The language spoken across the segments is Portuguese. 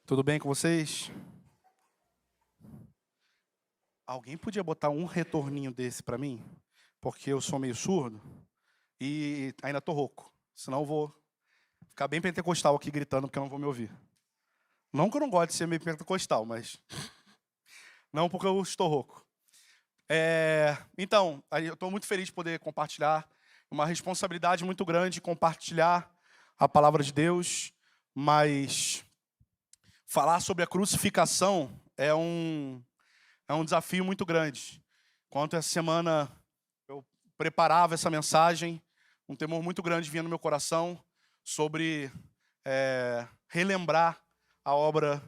Tudo bem com vocês? Alguém podia botar um retorninho desse pra mim? Porque eu sou meio surdo e ainda tô rouco. Senão eu vou ficar bem pentecostal aqui gritando porque eu não vou me ouvir. Não que eu não goste de ser meio pentecostal, mas não porque eu estou rouco. Então, eu estou muito feliz de poder compartilhar. Uma responsabilidade muito grande compartilhar a palavra de Deus, mas falar sobre a crucificação é um desafio muito grande. Enquanto essa semana eu preparava essa mensagem, um temor muito grande vinha no meu coração sobre relembrar a obra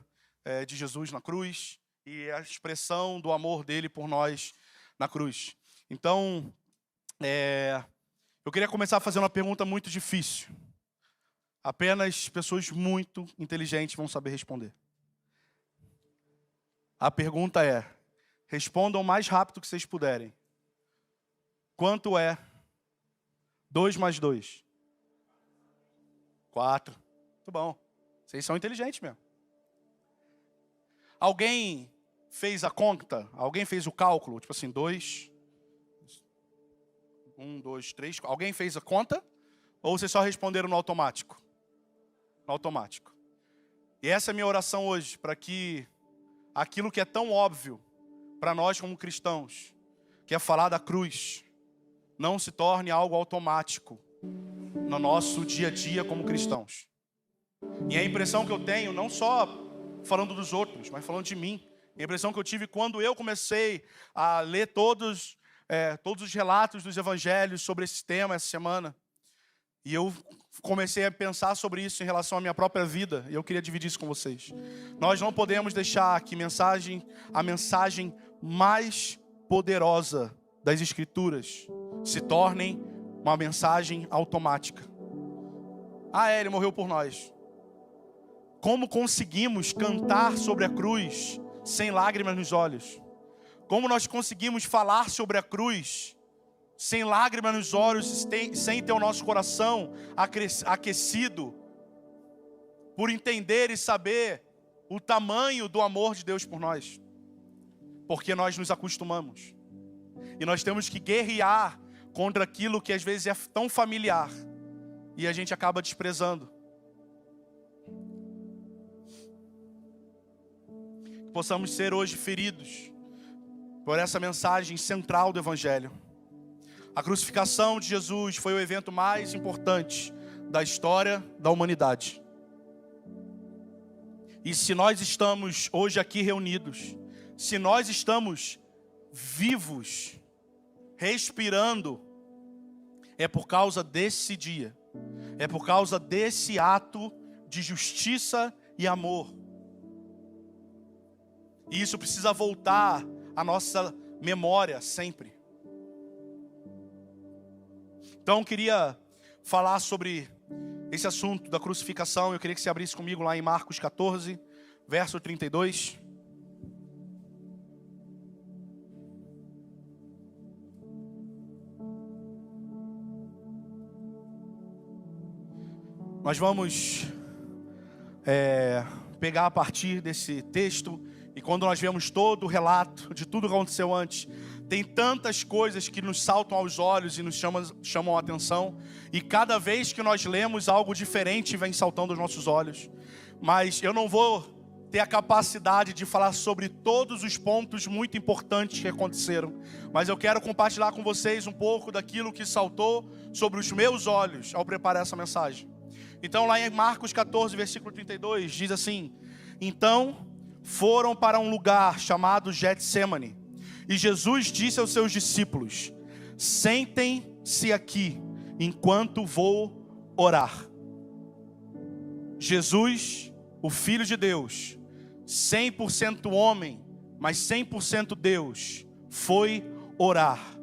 de Jesus na cruz e a expressão do amor dele por nós na cruz. Então, eu queria começar fazendo uma pergunta muito difícil. Apenas pessoas muito inteligentes vão saber responder. A pergunta é: respondam o mais rápido que vocês puderem. Quanto é 2 mais 2? 4. Muito bom. Vocês são inteligentes mesmo. Alguém fez a conta? Alguém fez o cálculo? Tipo assim, 2... 1, 2, 3... Alguém fez a conta? Ou vocês só responderam no automático? No automático. E essa é a minha oração hoje, para que aquilo que é tão óbvio para nós como cristãos, que é falar da cruz, não se torne algo automático no nosso dia a dia como cristãos. E a impressão que eu tenho, não só falando dos outros, mas falando de mim, a impressão que eu tive quando eu comecei a ler todos os relatos dos evangelhos sobre esse tema essa semana, e eu comecei a pensar sobre isso em relação à minha própria vida, e eu queria dividir isso com vocês. Nós não podemos deixar que a mensagem mais poderosa das Escrituras se tornem uma mensagem automática. Ele morreu por nós. Como conseguimos cantar sobre a cruz sem lágrimas nos olhos? Como nós conseguimos falar sobre a cruz sem lágrimas nos olhos, sem ter o nosso coração aquecido por entender e saber o tamanho do amor de Deus por nós? Porque nós nos acostumamos. E nós temos que guerrear contra aquilo que às vezes é tão familiar e a gente acaba desprezando. Que possamos ser hoje feridos por essa mensagem central do Evangelho. A crucificação de Jesus foi o evento mais importante da história da humanidade. E se nós estamos hoje aqui reunidos, se nós estamos vivos, respirando, é por causa desse dia, é por causa desse ato de justiça e amor. E isso precisa voltar à nossa memória sempre. Então eu queria falar sobre esse assunto da crucificação. Eu queria que você abrisse comigo lá em Marcos 14, verso 32. Nós vamos pegar a partir desse texto, e quando nós vemos todo o relato de tudo que aconteceu antes, tem tantas coisas que nos saltam aos olhos e nos chamam a atenção, e cada vez que nós lemos, algo diferente vem saltando aos nossos olhos. Mas eu não vou ter a capacidade de falar sobre todos os pontos muito importantes que aconteceram, mas eu quero compartilhar com vocês um pouco daquilo que saltou sobre os meus olhos ao preparar essa mensagem. Então lá em Marcos 14, versículo 32, diz assim: então foram para um lugar chamado Getsêmani, e Jesus disse aos seus discípulos: sentem-se aqui, enquanto vou orar. Jesus, o Filho de Deus, 100% homem, mas 100% Deus, foi orar,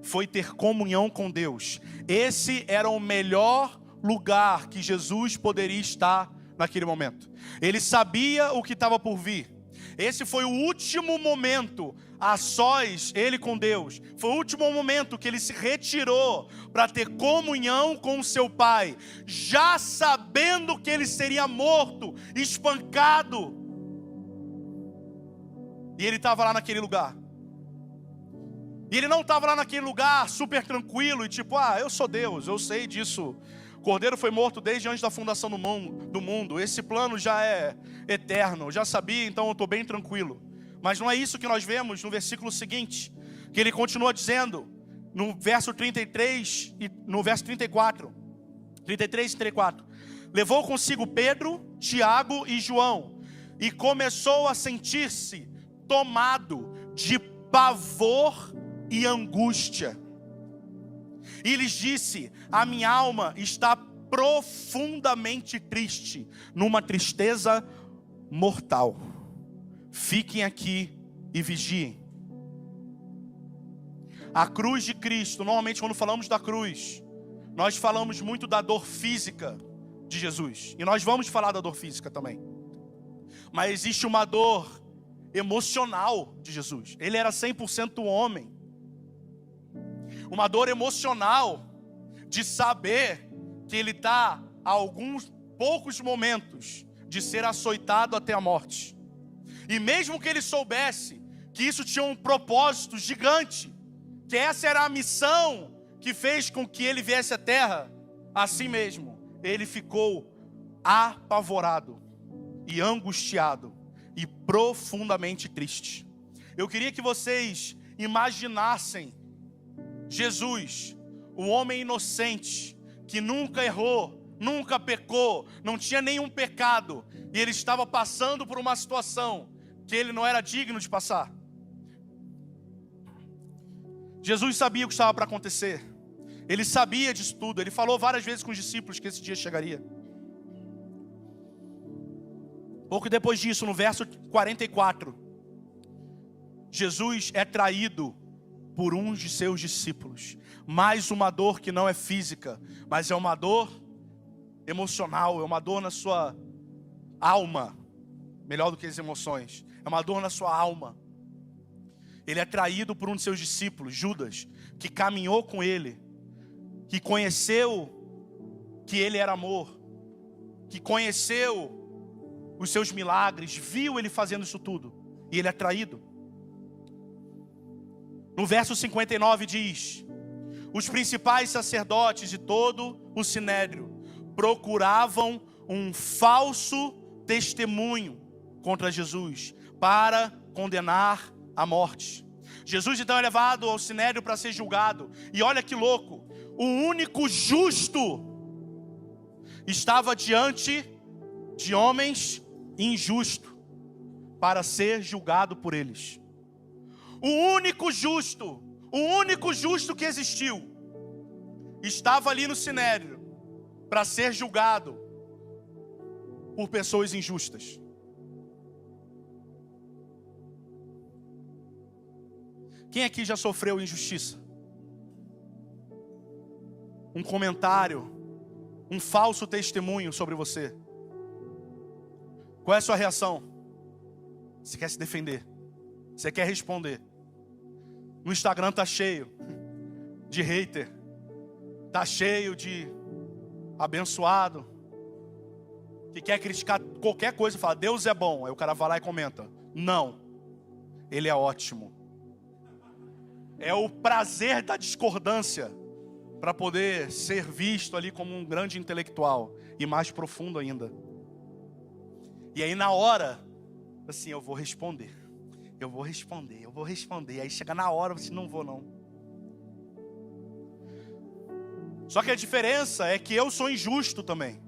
foi ter comunhão com Deus. Esse era o melhor lugar que Jesus poderia estar naquele momento. Ele sabia o que estava por vir. Esse foi o último momento a sós, ele com Deus. Foi o último momento que ele se retirou para ter comunhão com o seu pai, já sabendo que ele seria morto, espancado. E ele estava lá naquele lugar. E ele não estava lá naquele lugar super tranquilo e tipo, eu sou Deus, eu sei disso. O Cordeiro foi morto desde antes da fundação do mundo. Esse plano já é eterno, eu já sabia, então eu estou bem tranquilo. Mas não é isso que nós vemos no versículo seguinte, que ele continua dizendo, no verso 33 e no verso 34. 33 e 34. Levou consigo Pedro, Tiago e João, e começou a sentir-se tomado de pavor e angústia. E lhes disse: a minha alma está profundamente triste, numa tristeza mortal. Fiquem aqui e vigiem. A cruz de Cristo, normalmente quando falamos da cruz, nós falamos muito da dor física de Jesus. E nós vamos falar da dor física também. Mas existe uma dor emocional de Jesus. Ele era 100% homem. Uma dor emocional de saber que ele está a alguns poucos momentos de ser açoitado até a morte. E mesmo que ele soubesse que isso tinha um propósito gigante, que essa era a missão que fez com que ele viesse à terra, assim mesmo, ele ficou apavorado e angustiado e profundamente triste. Eu queria que vocês imaginassem Jesus, o homem inocente, que nunca errou, nunca pecou, não tinha nenhum pecado, e ele estava passando por uma situação que ele não era digno de passar. Jesus sabia o que estava para acontecer. Ele sabia disso tudo. Ele falou várias vezes com os discípulos que esse dia chegaria. Pouco depois disso, no verso 44, Jesus é traído por um de seus discípulos. Mais uma dor que não é física, mas é uma dor emocional, é uma dor na sua alma. Melhor do que as emoções. É uma dor na sua alma. Ele é traído por um de seus discípulos, Judas, que caminhou com ele, que conheceu que ele era amor, que conheceu os seus milagres, viu ele fazendo isso tudo, e ele é traído. No verso 59 diz: os principais sacerdotes e todo o sinédrio procuravam um falso testemunho contra Jesus, para condenar a morte. Jesus então é levado ao sinédrio para ser julgado. E olha que louco, o único justo estava diante de homens injustos para ser julgado por eles. O único justo que existiu estava ali no sinédrio para ser julgado por pessoas injustas. Quem aqui já sofreu injustiça? Um comentário, um falso testemunho sobre você. Qual é a sua reação? Você quer se defender? Você quer responder? No Instagram tá cheio de hater, tá cheio de abençoado que quer criticar qualquer coisa e fala: Deus é bom. Aí o cara vai lá e comenta: não, Ele é ótimo. É o prazer da discordância para poder ser visto ali como um grande intelectual e mais profundo ainda. E aí na hora, assim, eu vou responder. Aí chega na hora, você não vou não. Só que a diferença é que eu sou injusto também.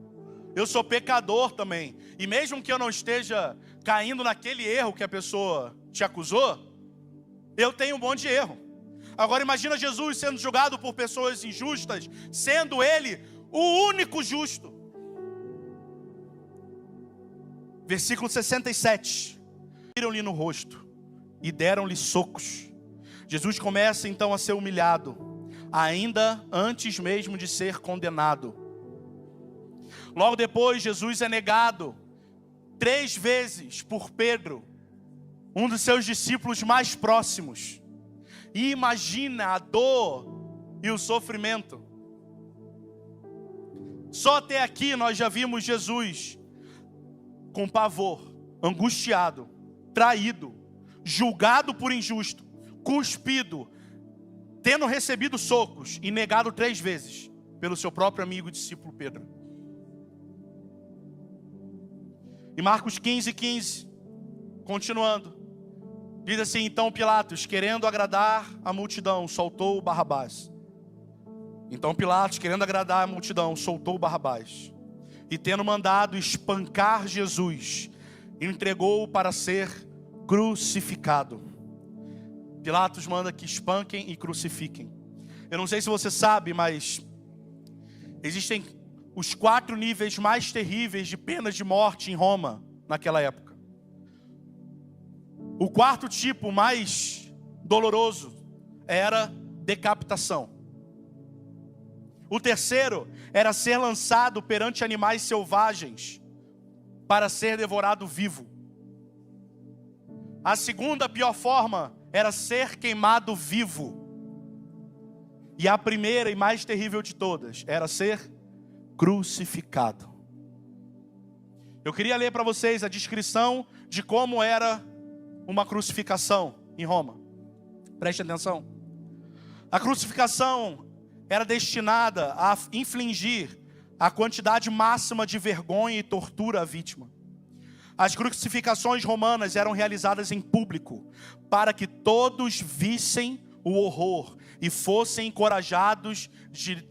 Eu sou pecador também. E mesmo que eu não esteja caindo naquele erro que a pessoa te acusou, eu tenho um monte de erro. Agora imagina Jesus sendo julgado por pessoas injustas, sendo Ele o único justo. Versículo 67. Viram-lhe no rosto e deram-lhe socos. Jesus começa então a ser humilhado, ainda antes mesmo de ser condenado. Logo depois, Jesus é negado 3 vezes por Pedro, um dos seus discípulos mais próximos. E imagina a dor e o sofrimento Só até aqui nós já vimos Jesus com pavor, angustiado, traído, julgado por injusto, cuspido, tendo recebido socos e negado 3 vezes pelo seu próprio amigo e discípulo Pedro. Em Marcos 15:15, continuando, diz assim: então Pilatos, querendo agradar a multidão, soltou Barrabás. Então Pilatos, querendo agradar a multidão, soltou Barrabás. E tendo mandado espancar Jesus, entregou-o para ser crucificado. Pilatos manda que espanquem e crucifiquem. Eu não sei se você sabe, mas existem os 4 níveis mais terríveis de penas de morte em Roma naquela época. O 4º tipo mais doloroso era decapitação. O 3º era ser lançado perante animais selvagens para ser devorado vivo. A 2ª, pior forma, era ser queimado vivo. E a 1ª e mais terrível de todas era ser crucificado. Eu queria ler para vocês a descrição de como era uma crucificação em Roma. Preste atenção. A crucificação era destinada a infligir a quantidade máxima de vergonha e tortura à vítima. As crucificações romanas eram realizadas em público, para que todos vissem o horror e fossem encorajados de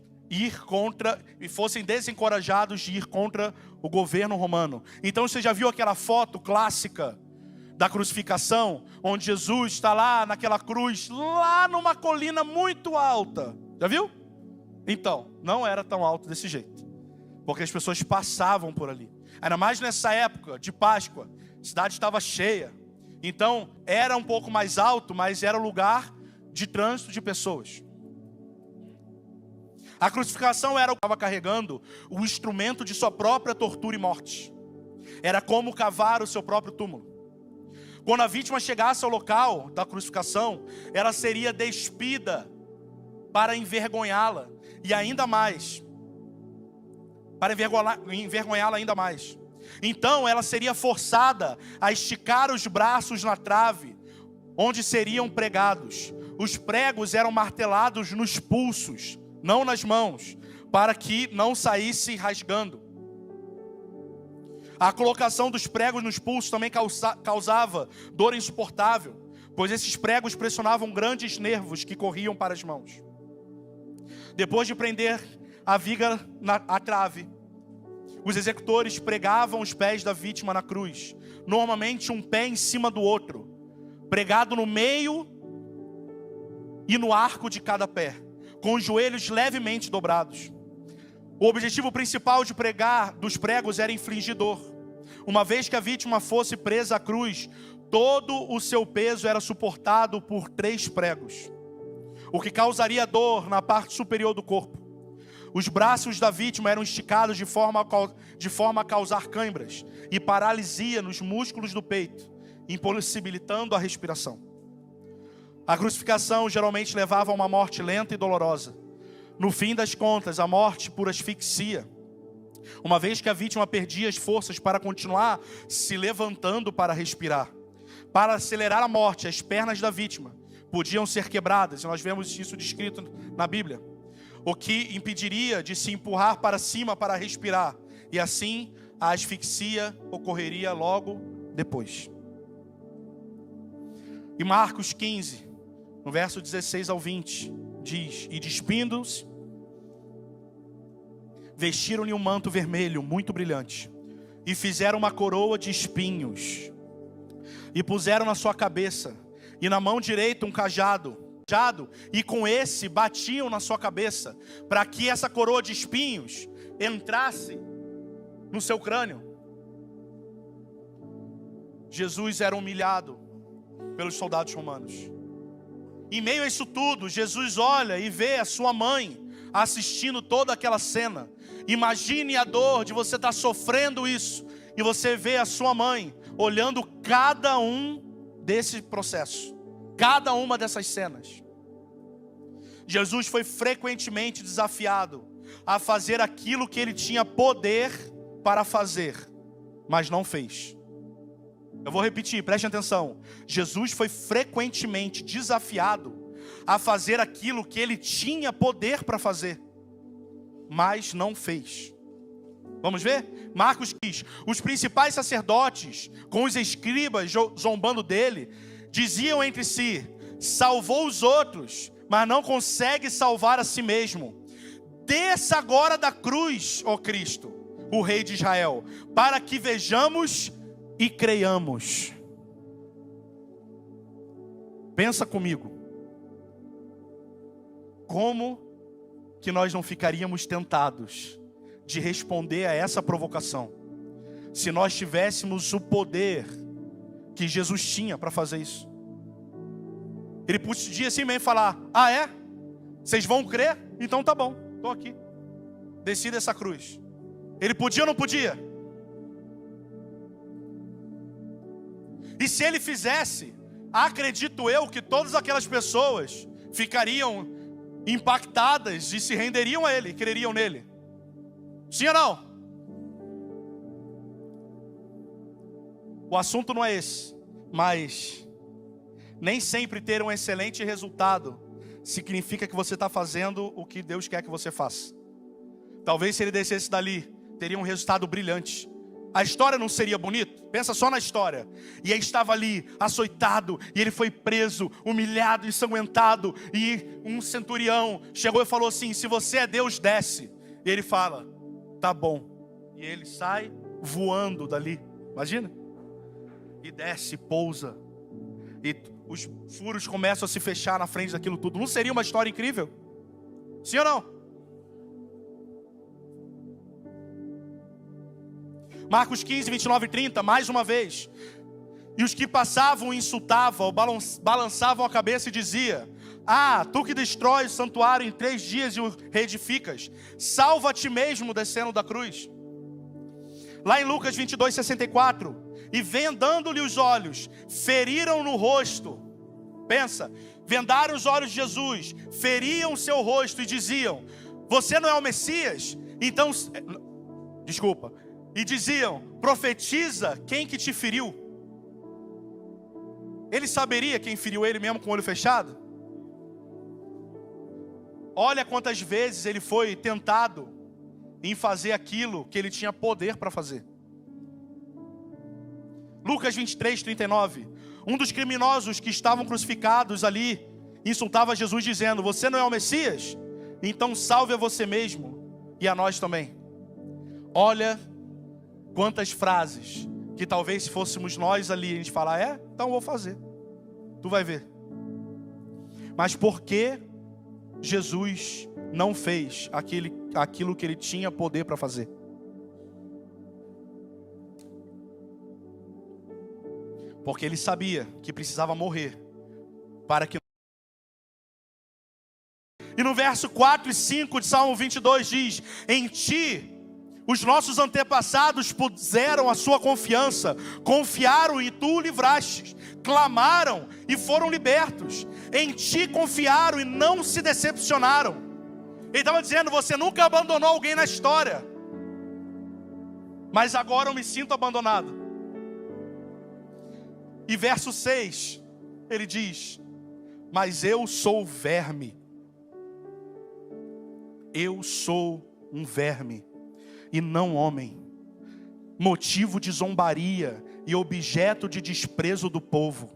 desencorajados de ir contra o governo romano. Então você já viu aquela foto clássica da crucificação, onde Jesus está lá naquela cruz, lá numa colina muito alta? Já viu? Então, não era tão alto desse jeito, porque as pessoas passavam por ali. Ainda mais nessa época de Páscoa, a cidade estava cheia. Então, era um pouco mais alto, mas era lugar de trânsito de pessoas. A crucificação era o que estava carregando o instrumento de sua própria tortura e morte. Era como cavar o seu próprio túmulo. Quando a vítima chegasse ao local da crucificação, ela seria despida para envergonhá-la e ainda mais, para envergonhá-la ainda mais. Então ela seria forçada a esticar os braços na trave, onde seriam pregados. Os pregos eram martelados nos pulsos, não nas mãos, para que não saísse rasgando. A colocação dos pregos nos pulsos também causava dor insuportável, pois esses pregos pressionavam grandes nervos que corriam para as mãos. Depois de prender a viga à trave, os executores pregavam os pés da vítima na cruz, normalmente um pé em cima do outro, pregado no meio e no arco de cada pé, com os joelhos levemente dobrados. O objetivo principal dos pregos era infligir dor. Uma vez que a vítima fosse presa à cruz, todo o seu peso era suportado por 3 pregos, o que causaria dor na parte superior do corpo. Os braços da vítima eram esticados de forma a causar câimbras e paralisia nos músculos do peito, impossibilitando a respiração. A crucificação geralmente levava a uma morte lenta e dolorosa. No fim das contas, a morte por asfixia, uma vez que a vítima perdia as forças para continuar se levantando para respirar. Para acelerar a morte, as pernas da vítima podiam ser quebradas, e nós vemos isso descrito na Bíblia, o que impediria de se empurrar para cima para respirar, e assim a asfixia ocorreria logo depois. Em Marcos 15, no verso 16 ao 20, diz: e despindo-se, vestiram-lhe um manto vermelho muito brilhante, e fizeram uma coroa de espinhos, e puseram na sua cabeça, e na mão direita um cajado, e com esse batiam na sua cabeça, para que essa coroa de espinhos entrasse no seu crânio. Jesus era humilhado pelos soldados romanos. Em meio a isso tudo, Jesus olha e vê a sua mãe assistindo toda aquela cena. Imagine a dor de você estar sofrendo isso, e você vê a sua mãe olhando cada um desse processo, cada uma dessas cenas. Jesus foi frequentemente desafiado a fazer aquilo que ele tinha poder para fazer, mas não fez. Eu vou repetir, preste atenção. Jesus foi frequentemente desafiado a fazer aquilo que ele tinha poder para fazer, mas não fez. Vamos ver? Marcos diz: os principais sacerdotes, com os escribas zombando dele, diziam entre si: salvou os outros, mas não consegue salvar a si mesmo. Desça agora da cruz, ó Cristo, o Rei de Israel, para que vejamos e creiamos. Pensa comigo. Como que nós não ficaríamos tentados de responder a essa provocação, se nós tivéssemos o poder que Jesus tinha para fazer isso? Ele podia assim mesmo falar: ah é? Vocês vão crer? Então tá bom, estou aqui, desci dessa cruz. Ele podia ou não podia? E se ele fizesse, acredito eu que todas aquelas pessoas ficariam impactadas e se renderiam a ele, creriam nele. Sim ou não? O assunto não é esse, mas nem sempre ter um excelente resultado significa que você está fazendo o que Deus quer que você faça. Talvez se ele descesse dali, teria um resultado brilhante. A história não seria bonita? Pensa só na história. E ele estava ali, açoitado, e ele foi preso, humilhado, ensanguentado, e um centurião chegou e falou assim: se você é Deus, desce. E ele fala: tá bom. E ele sai voando dali, imagina? E desce, pousa, e os furos começam a se fechar na frente daquilo tudo. Não seria uma história incrível? Sim ou não? Marcos 15, 29 e 30, mais uma vez. E os que passavam insultavam, balançavam a cabeça e diziam: ah, tu que destrói o santuário em 3 dias e o reedificas, salva a ti mesmo descendo da cruz. Lá em Lucas 22, 64, e vendando-lhe os olhos, feriram no rosto. Pensa, vendaram os olhos de Jesus, feriam o seu rosto e diziam: você não é o Messias? Então, desculpa. E diziam: profetiza quem que te feriu. Ele saberia quem feriu ele mesmo com o olho fechado? Olha quantas vezes ele foi tentado em fazer aquilo que ele tinha poder para fazer. Lucas 23, 39. Um dos criminosos que estavam crucificados ali insultava Jesus dizendo: você não é o Messias? Então salve a você mesmo e a nós também. Olha quantas frases que talvez se fôssemos nós ali, a gente falar: é, então eu vou fazer. Tu vai ver. Mas por que Jesus não fez aquilo que ele tinha poder para fazer? Porque ele sabia que precisava morrer para que... E no verso 4 e 5 de Salmo 22 diz: em ti os nossos antepassados puseram a sua confiança, confiaram e tu o livraste, clamaram e foram libertos. Em ti confiaram e não se decepcionaram. Ele estava dizendo: você nunca abandonou alguém na história, mas agora eu me sinto abandonado. E verso 6, ele diz: mas eu sou verme. Eu sou um verme e não homem, motivo de zombaria e objeto de desprezo do povo.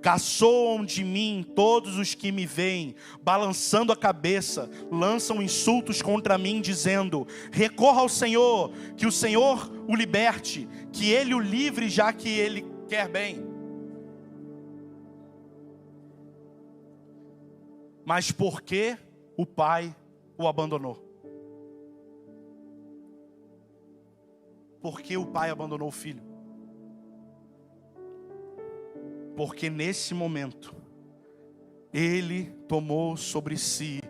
Caçoam de mim todos os que me veem, balançando a cabeça, lançam insultos contra mim, dizendo: recorra ao Senhor, que o Senhor o liberte, que Ele o livre, já que Ele quer bem. Mas por que o pai o abandonou? Por que o pai abandonou o filho? Porque nesse momento ele tomou sobre si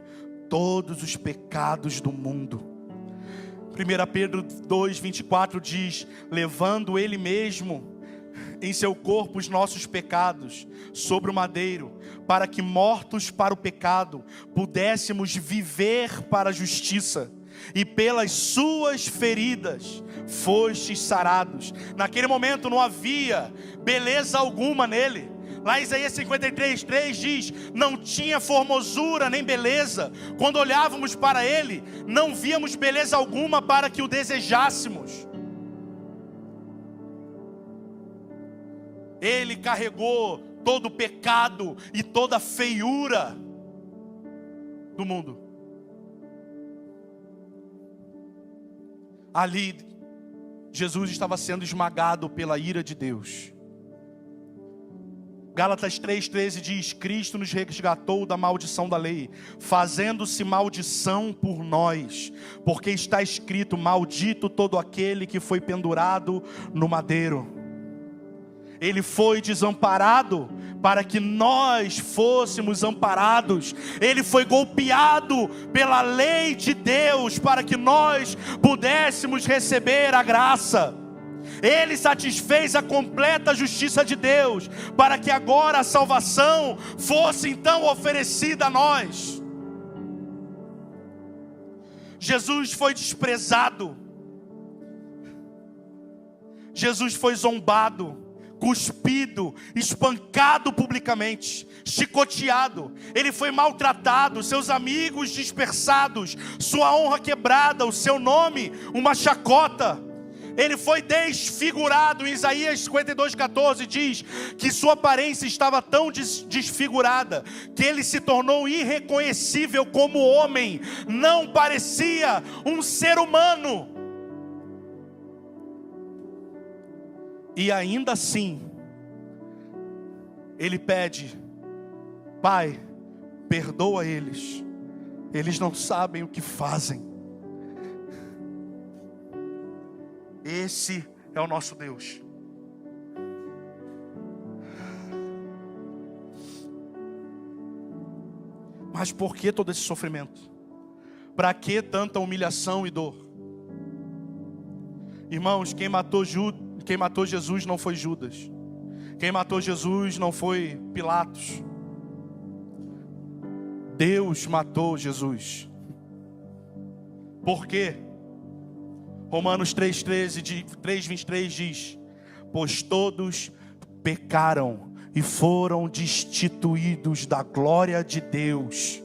todos os pecados do mundo. 1 Pedro 2:24 diz: levando ele mesmo em seu corpo os nossos pecados sobre o madeiro, para que mortos para o pecado pudéssemos viver para a justiça. e pelas suas feridas fostes sarados. Naquele momento não havia beleza alguma nele. Lá em Isaías 53:3 diz: não tinha formosura nem beleza. Quando olhávamos para ele, não víamos beleza alguma para que o desejássemos. Ele carregou todo o pecado e toda a feiura do mundo. Ali, Jesus estava sendo esmagado pela ira de Deus. Gálatas 3:13 diz: Cristo nos resgatou da maldição da lei, fazendo-se maldição por nós, porque está escrito: maldito todo aquele que foi pendurado no madeiro. Ele foi desamparado para que nós fôssemos amparados. Ele foi golpeado pela lei de Deus para que nós pudéssemos receber a graça. Ele satisfez a completa justiça de Deus para que agora a salvação fosse então oferecida a nós. Jesus foi desprezado. Jesus foi zombado, cuspido, espancado publicamente, chicoteado. Ele foi maltratado, seus amigos dispersados, sua honra quebrada, o seu nome uma chacota. Ele foi desfigurado. Em Isaías 52:14 diz que sua aparência estava tão desfigurada que ele se tornou irreconhecível como homem. Não parecia um ser humano. E ainda assim, ele pede: Pai, perdoa eles, eles não sabem o que fazem. Esse é o nosso Deus. Mas por que todo esse sofrimento? Para que tanta humilhação e dor? Irmãos, quem matou Jesus não foi Judas. Quem matou Jesus não foi Pilatos. Deus matou Jesus. Por quê? Romanos 3:23 diz: pois todos pecaram e foram destituídos da glória de Deus.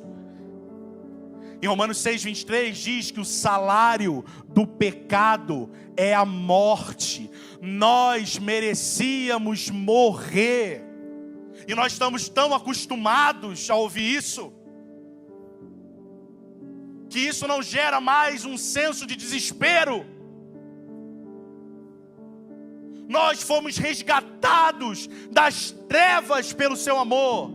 Em Romanos 6:23 diz que o salário do pecado é a morte. Nós merecíamos morrer. E nós estamos tão acostumados a ouvir isso, que isso não gera mais um senso de desespero. Nós fomos resgatados das trevas pelo seu amor.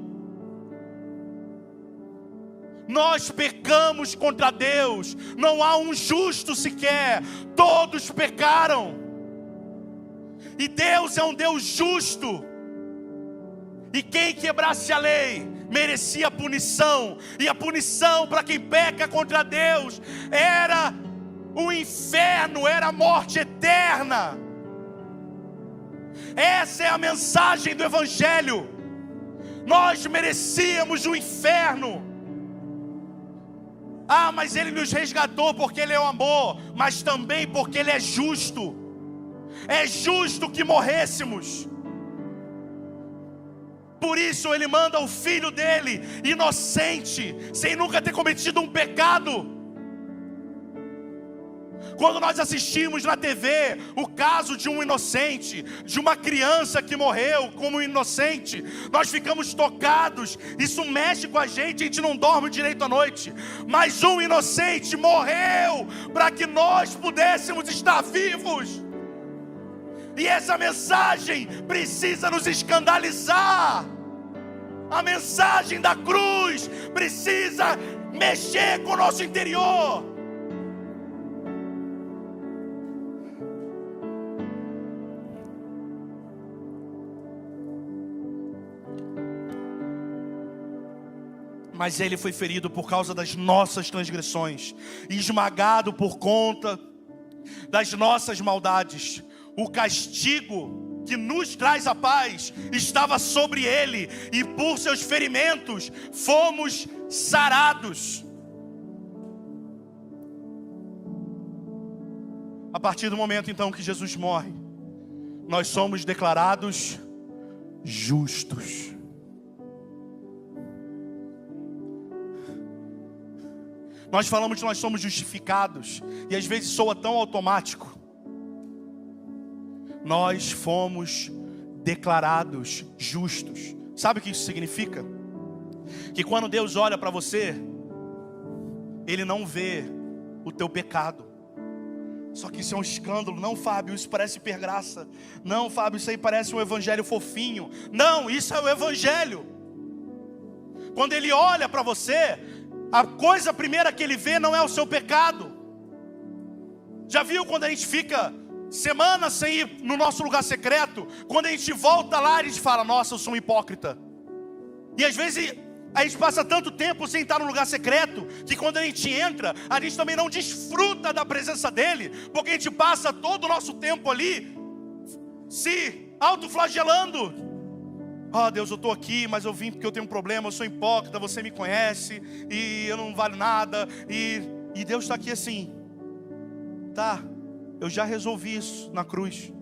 Nós pecamos contra Deus. Não há um justo sequer. Todos pecaram. E Deus é um Deus justo. E quem quebrasse a lei merecia punição. E a punição para quem peca contra Deus era o inferno, era a morte eterna. Essa é a mensagem do Evangelho. Nós merecíamos o inferno. Ah, mas Ele nos resgatou porque Ele é o amor, mas também porque Ele é justo. É justo que morrêssemos. Por isso Ele manda o Filho dEle, inocente, sem nunca ter cometido um pecado. Quando nós assistimos na TV o caso de um inocente, de uma criança que morreu como um inocente, nós ficamos tocados, isso mexe com a gente não dorme direito à noite. Mas um inocente morreu para que nós pudéssemos estar vivos. E essa mensagem precisa nos escandalizar. A mensagem da cruz precisa mexer com o nosso interior. Mas Ele foi ferido por causa das nossas transgressões, esmagado por conta das nossas maldades. O castigo que nos traz a paz estava sobre Ele, e por seus ferimentos fomos sarados. A partir do momento então que Jesus morre, nós somos declarados justos. Nós falamos que nós somos justificados, e às vezes soa tão automático. Nós fomos declarados justos. Sabe o que isso significa? Que quando Deus olha para você, Ele não vê o teu pecado. Só que isso é um escândalo. Não, Fábio, isso parece hipergraça. Não, Fábio, isso aí parece um evangelho fofinho. Não, isso é o evangelho. Quando Ele olha para você, a coisa primeira que Ele vê não é o seu pecado. Já viu quando a gente fica semanas sem ir no nosso lugar secreto? Quando a gente volta lá, a gente fala: nossa, eu sou um hipócrita. E às vezes a gente passa tanto tempo sem estar no lugar secreto, que quando a gente entra, a gente também não desfruta da presença dEle, porque a gente passa todo o nosso tempo ali se autoflagelando. Deus, eu estou aqui, mas eu vim porque eu tenho um problema, eu sou hipócrita, você me conhece, e eu não valho nada, e Deus está aqui assim: tá, eu já resolvi isso na cruz,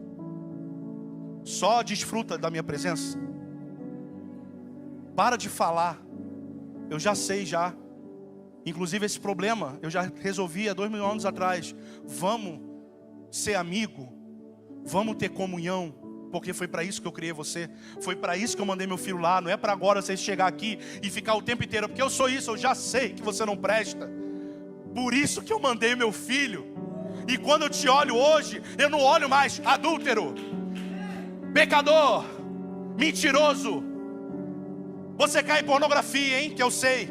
só desfruta da minha presença. Para de falar, eu já sei já. Inclusive esse problema eu já resolvi há 2000 anos atrás. Vamos ser amigo, vamos ter comunhão, porque foi para isso que eu criei você. Foi para isso que eu mandei meu filho lá. Não é para agora você chegar aqui e ficar o tempo inteiro, porque eu sou isso, eu já sei que você não presta. Por isso que eu mandei meu filho. E quando eu te olho hoje, eu não olho mais adúltero, pecador, mentiroso. Você cai em pornografia, hein? Que eu sei.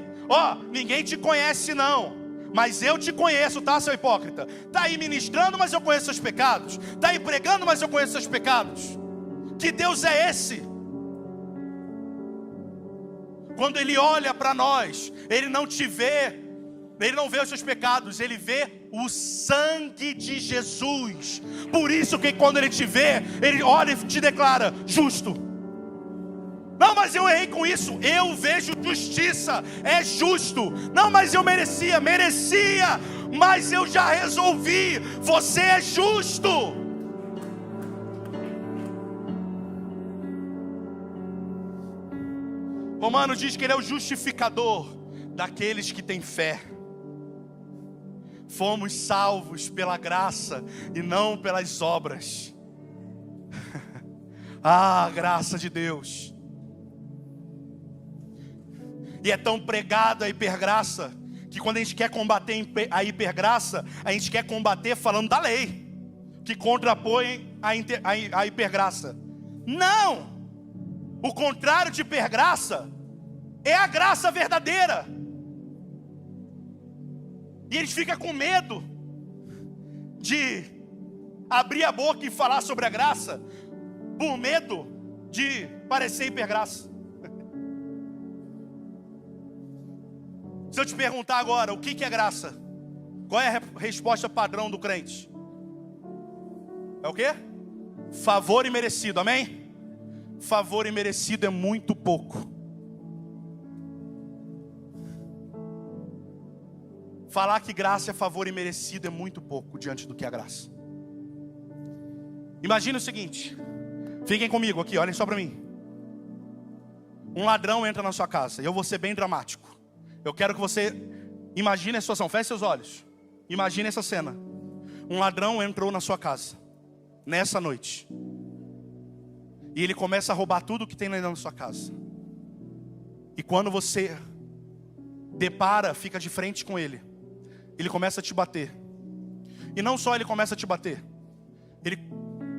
Ninguém te conhece não, mas eu te conheço, tá, seu hipócrita? Tá aí ministrando, mas eu conheço seus pecados. Tá aí pregando, mas eu conheço seus pecados. Que Deus é esse? Quando Ele olha para nós, Ele não te vê, Ele não vê os seus pecados, Ele vê o sangue de Jesus. Por isso que quando Ele te vê, Ele olha e te declara justo. Não, mas eu errei com isso. Eu vejo justiça, é justo. Não, mas eu merecia, mas eu já resolvi. Você é justo. Romanos diz que Ele é o justificador daqueles que têm fé. Fomos salvos pela graça e não pelas obras. Graça de Deus. E é tão pregada a hipergraça, que quando a gente quer combater a hipergraça, a gente quer combater falando da lei, que contrapõe a hipergraça. Não! O contrário de hipergraça é a graça verdadeira. E eles ficam com medo de abrir a boca e falar sobre a graça, por medo de parecer hipergraça. Se eu te perguntar agora, o que é graça? Qual é a resposta padrão do crente? É o quê? Favor imerecido, amém? Favor imerecido é muito pouco. Falar que graça é favor imerecido é muito pouco diante do que é graça. Imagina o seguinte, fiquem comigo aqui, olhem só para mim. Um ladrão entra na sua casa, e eu vou ser bem dramático. Eu quero que você imagine a situação, feche seus olhos. Imagine essa cena. Um ladrão entrou na sua casa, nessa noite. E ele começa a roubar tudo que tem lá na sua casa. E quando você depara, fica de frente com ele, ele começa a te bater. E não só ele começa a te bater, ele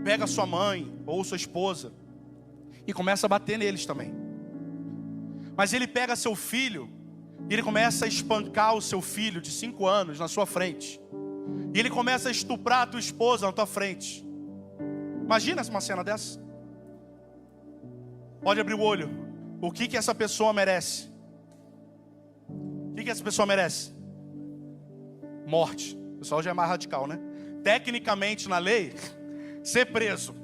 pega sua mãe ou sua esposa e começa a bater neles também. Mas ele pega seu filho e ele começa a espancar o seu filho de 5 anos na sua frente. E ele começa a estuprar a tua esposa na tua frente. Imagina uma cena dessa. Pode abrir o olho. O que essa pessoa merece? O que essa pessoa merece? Morte. O pessoal já é mais radical, né? Tecnicamente na lei, ser preso.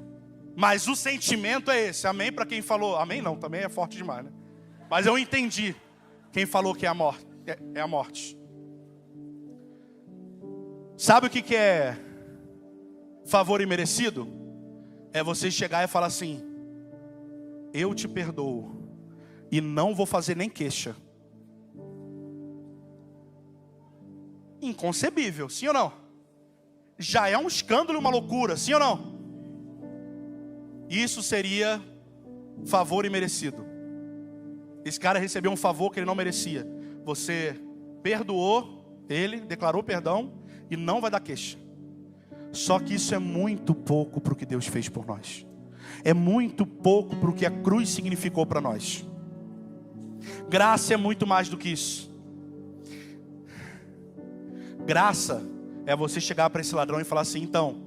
Mas o sentimento é esse. Amém para quem falou. Amém não, também é forte demais, né? Mas eu entendi. Quem falou que é a morte? É a morte. Sabe o que é favor imerecido é você chegar e falar assim: eu te perdoo e não vou fazer nem queixa. Inconcebível, sim ou não? Já é um escândalo, uma loucura, sim ou não? Isso seria favor imerecido. Esse cara recebeu um favor que ele não merecia. Você perdoou ele, declarou perdão e não vai dar queixa. Só que isso é muito pouco para o que Deus fez por nós. É muito pouco para o que a cruz significou para nós. Graça é muito mais do que isso. Graça é você chegar para esse ladrão e falar assim: então,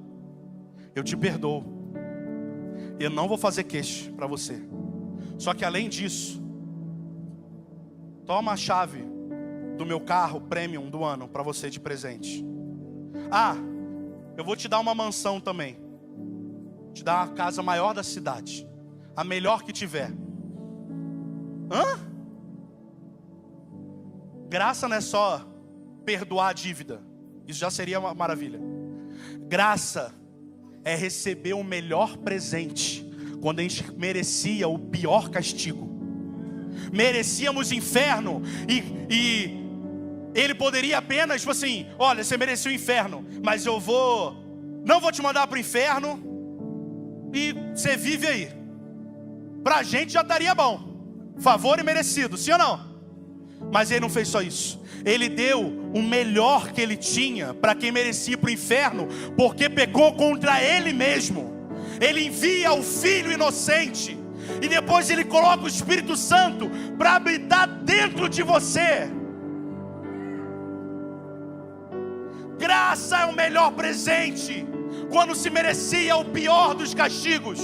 eu te perdoo, eu não vou fazer queixa para você. Só que além disso, toma a chave do meu carro premium do ano para você de presente. Ah, eu vou te dar uma mansão também. Te dar a casa maior da cidade, a melhor que tiver. Hã? Graça não é só perdoar a dívida. Isso já seria uma maravilha. Graça é receber o melhor presente quando a gente merecia o pior castigo. Merecíamos inferno e ele poderia apenas, tipo assim: olha, você merecia o inferno, mas eu não vou te mandar para o inferno e você vive aí. Pra gente já estaria bom. Favor imerecido, sim ou não? Mas ele não fez só isso. Ele deu o melhor que ele tinha para quem merecia ir para o inferno, porque pecou contra ele mesmo. Ele envia o Filho inocente e depois ele coloca o Espírito Santo para habitar dentro de você. Graça é o melhor presente quando se merecia o pior dos castigos.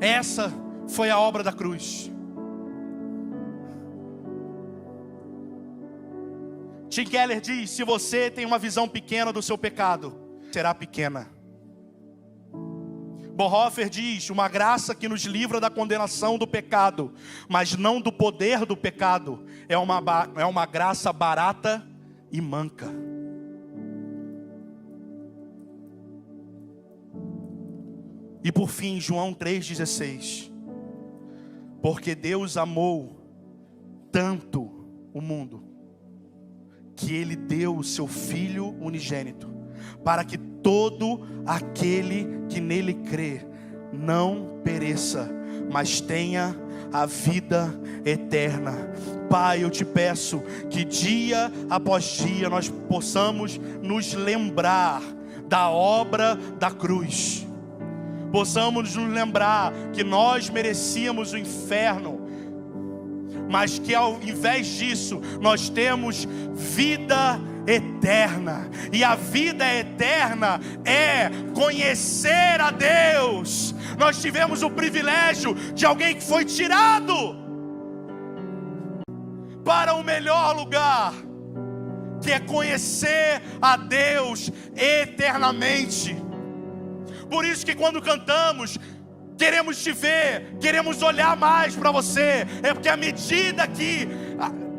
Essa foi a obra da cruz. Tim Keller diz: se você tem uma visão pequena do seu pecado, será pequena. Bonhoeffer diz: uma graça que nos livra da condenação do pecado, mas não do poder do pecado, é uma graça barata e manca. E por fim, João 3,16: porque Deus amou tanto o mundo, que Ele deu o seu Filho unigênito, para que todo aquele que nele crê não pereça, mas tenha a vida eterna. Pai, eu te peço que dia após dia nós possamos nos lembrar da obra da cruz. Possamos nos lembrar que nós merecíamos o inferno, mas que ao invés disso nós temos vida eterna. E a vida eterna é conhecer a Deus. Nós tivemos o privilégio de alguém que foi tirado para o melhor lugar, que é conhecer a Deus eternamente. Por isso que quando cantamos, queremos te ver, queremos olhar mais para você. É porque à medida que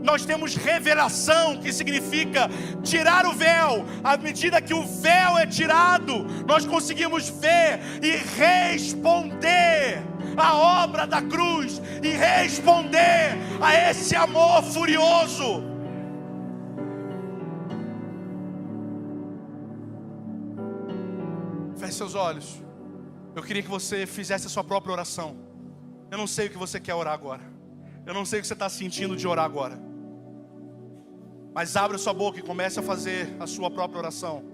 nós temos revelação, que significa tirar o véu, à medida que o véu é tirado, nós conseguimos ver e responder à obra da cruz, e responder a esse amor furioso. Feche seus olhos. Eu queria que você fizesse a sua própria oração. Eu não sei o que você quer orar agora. Eu não sei o que você está sentindo de orar agora. Mas abra sua boca e comece a fazer a sua própria oração.